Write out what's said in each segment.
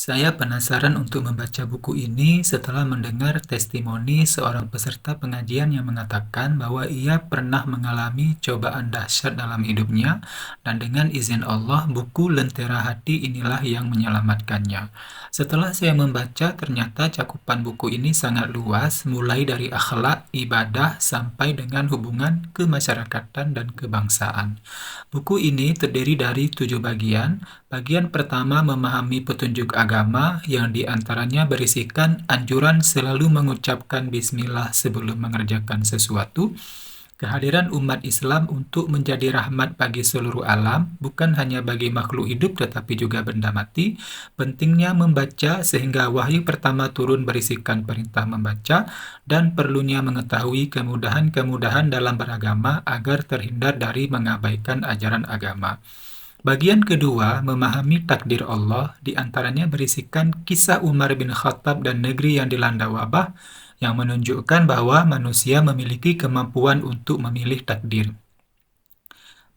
Saya penasaran untuk membaca buku ini setelah mendengar testimoni seorang peserta pengajian yang mengatakan bahwa ia pernah mengalami cobaan dahsyat dalam hidupnya dan dengan izin Allah, buku Lentera Hati inilah yang menyelamatkannya. Setelah saya membaca, ternyata cakupan buku ini sangat luas, mulai dari akhlak, ibadah, sampai dengan hubungan kemasyarakatan dan kebangsaan. Buku ini terdiri dari 7 bagian. Bagian pertama memahami petunjuk agama yang diantaranya berisikan anjuran selalu mengucapkan bismillah sebelum mengerjakan sesuatu, kehadiran umat Islam untuk menjadi rahmat bagi seluruh alam, bukan hanya bagi makhluk hidup tetapi juga benda mati, pentingnya membaca sehingga wahyu pertama turun berisikan perintah membaca, dan perlunya mengetahui kemudahan-kemudahan dalam beragama agar terhindar dari mengabaikan ajaran agama. Bagian kedua, memahami takdir Allah, diantaranya berisikan kisah Umar bin Khattab dan negeri yang dilanda wabah, yang menunjukkan bahwa manusia memiliki kemampuan untuk memilih takdir.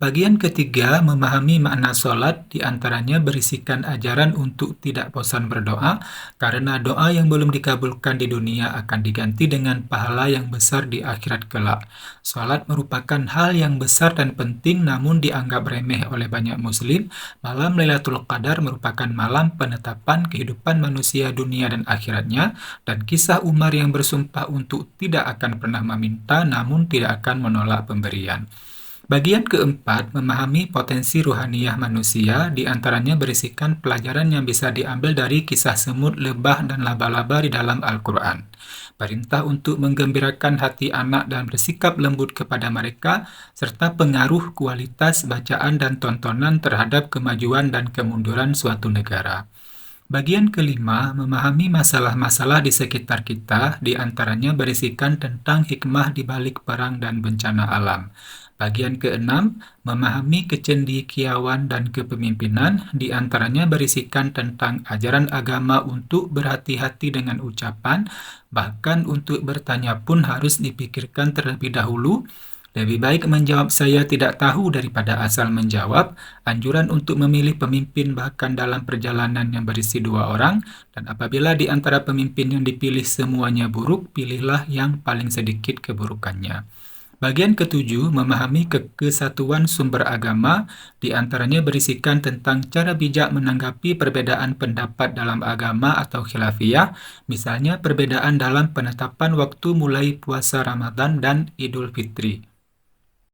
Bagian ketiga, memahami makna sholat, diantaranya berisikan ajaran untuk tidak bosan berdoa, karena doa yang belum dikabulkan di dunia akan diganti dengan pahala yang besar di akhirat kelak. Sholat merupakan hal yang besar dan penting namun dianggap remeh oleh banyak muslim. Malam Lailatul Qadar merupakan malam penetapan kehidupan manusia dunia dan akhiratnya, dan kisah Umar yang bersumpah untuk tidak akan pernah meminta namun tidak akan menolak pemberian. Bagian keempat, memahami potensi ruhaniyah manusia, diantaranya berisikan pelajaran yang bisa diambil dari kisah semut, lebah, dan laba-laba di dalam Al-Quran. Perintah untuk menggembirakan hati anak dan bersikap lembut kepada mereka, serta pengaruh kualitas bacaan dan tontonan terhadap kemajuan dan kemunduran suatu negara. Bagian kelima, memahami masalah-masalah di sekitar kita, diantaranya berisikan tentang hikmah di balik perang dan bencana alam. Bagian keenam, memahami kecendekiawan dan kepemimpinan, diantaranya berisikan tentang ajaran agama untuk berhati-hati dengan ucapan, bahkan untuk bertanya pun harus dipikirkan terlebih dahulu. Lebih baik menjawab saya tidak tahu daripada asal menjawab, anjuran untuk memilih pemimpin bahkan dalam perjalanan yang berisi 2 orang, dan apabila di antara pemimpin yang dipilih semuanya buruk, pilihlah yang paling sedikit keburukannya. Bagian ketujuh, memahami kesatuan sumber agama, diantaranya berisikan tentang cara bijak menanggapi perbedaan pendapat dalam agama atau khilafiyah, misalnya perbedaan dalam penetapan waktu mulai puasa Ramadan dan Idul Fitri.